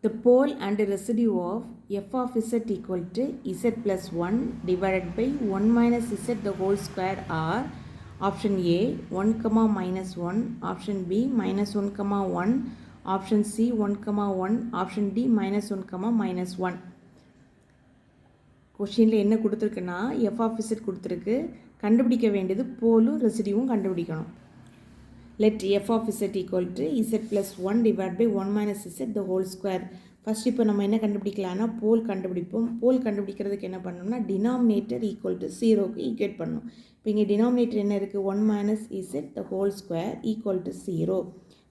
The pole and residue of f of z equal to z plus 1 divided by 1 minus z the whole square are option A 1 comma minus 1, option B minus 1 comma 1, option C 1 comma 1, option D minus 1 comma minus 1. கொஷினில் என்ன கொடுத்துருக்குன்னா F of Z கொடுத்துருக்கு, கண்டுபிடிக்க வேண்டியது போலும் ரெசிடியூவும் கண்டுபிடிக்கணும். let f of z equal to z plus 1 divided by 1 minus z the whole square. First இப்போ நம்ம என்ன கண்டுபிடிக்கலாம்னா போல் கண்டுபிடிப்போம். போல் கண்டுபிடிக்கிறதுக்கு என்ன பண்ணணும்னா டினாமினேட்டர் ஈக்குவல் டு 0க்கு ஈக்குவேட் பண்ணணும். இப்போ இங்கே டினாமினேட்டர் என்ன இருக்குது, 1 minus z the whole square equal to 0.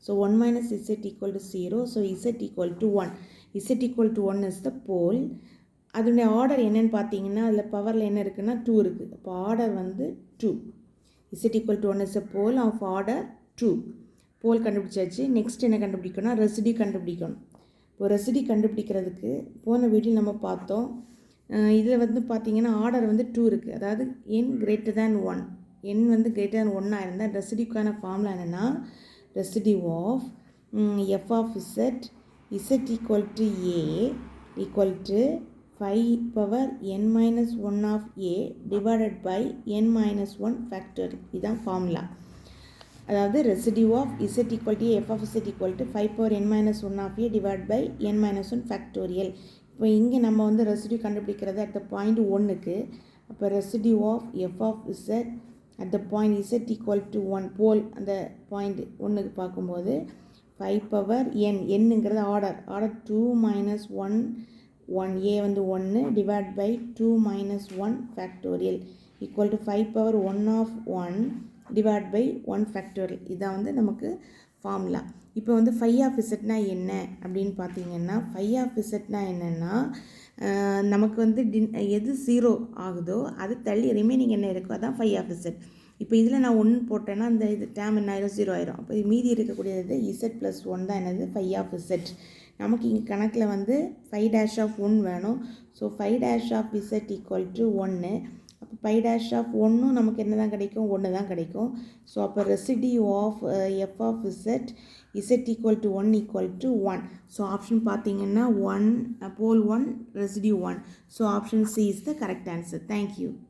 So 1 minus z equal to 0. So z equal to 1. z equal to 1 is the pole. அதனுடைய ஆர்டர் என்னென்னு பார்த்தீங்கன்னா அதில் பவரில் என்ன இருக்குன்னா 2 இருக்குது. அப்போ ஆர்டர் வந்து 2. z equal to 1 is a pole of order 2. போல் கண்டுபிடிச்சாச்சு. நெக்ஸ்ட் என்ன கண்டுபிடிக்கணும்னா ரெசிடி கண்டுபிடிக்கணும். இப்போ ரெசிடி கண்டுபிடிக்கிறதுக்கு போன வீடியோ நம்ம பார்த்தோம். இதில் வந்து பார்த்திங்கன்னா ஆர்டர் வந்து 2 இருக்குது. அதாவது n greater than 1. n வந்து greater than 1 இருந்தால் ரெசிடிக்கான ஃபார்முலா என்னென்னா residue of f of z equal to a equal to 5 power n minus 1 of a divided by n minus 1 factorial. இதுதான் ஃபார்முலா. அதாவது residue of z equal to f of z equal to 5 power n minus 1 of a divided by n minus 1 factorial. இப்போ இங்கே நம்ம வந்து residue கண்டுபிடிக்கிறது at the point 1க்கு. அப்போ residue of f of z at the point z equal to 1 pole அந்த பாயிண்ட் 1க்கு பார்க்கும்போது 5 power n என்னங்கிறது ஆர்டர் 2 minus 1 1a வந்து 1 divided by 2 minus 1 factorial equal to 5 power 1 of 1 divided by 1 factorial. இதான் வந்து நமக்கு ஃபார்முலா. இப்போ வந்து ஃபை ஆஃப் இசட்னா என்ன அப்படின்னு பார்த்தீங்கன்னா ஃபை ஆஃப் இசட்னா என்னென்னா நமக்கு வந்து எது 0 ஆகுதோ அது தள்ளி ரிமைனிங் என்ன இருக்கோ அதான் ஃபை ஆஃப் இசட். இப்போ இதில் நான் 1 போட்டேன்னா இந்த இது டேம் என்ன ஆயிரும் 0 ஆயிரும். அப்போ மீதி இருக்கக்கூடியது இசட் ப்ளஸ் 1 தான் என்னது ஃபை ஆஃப் இசட். நமக்கு இங்கே கணக்கில் வந்து 5 dash of 1 வேணும். So 5 dash of z equal to 1. அப்போ 5 dash of 1 நமக்கு என்ன தான் கிடைக்கும், 1 தான் கிடைக்கும். ஸோ அப்போ residue of f of z equal to 1 equal to 1. So option பார்த்தீங்கன்னா 1 pole 1 residue 1. So option C is the correct answer. Thank you.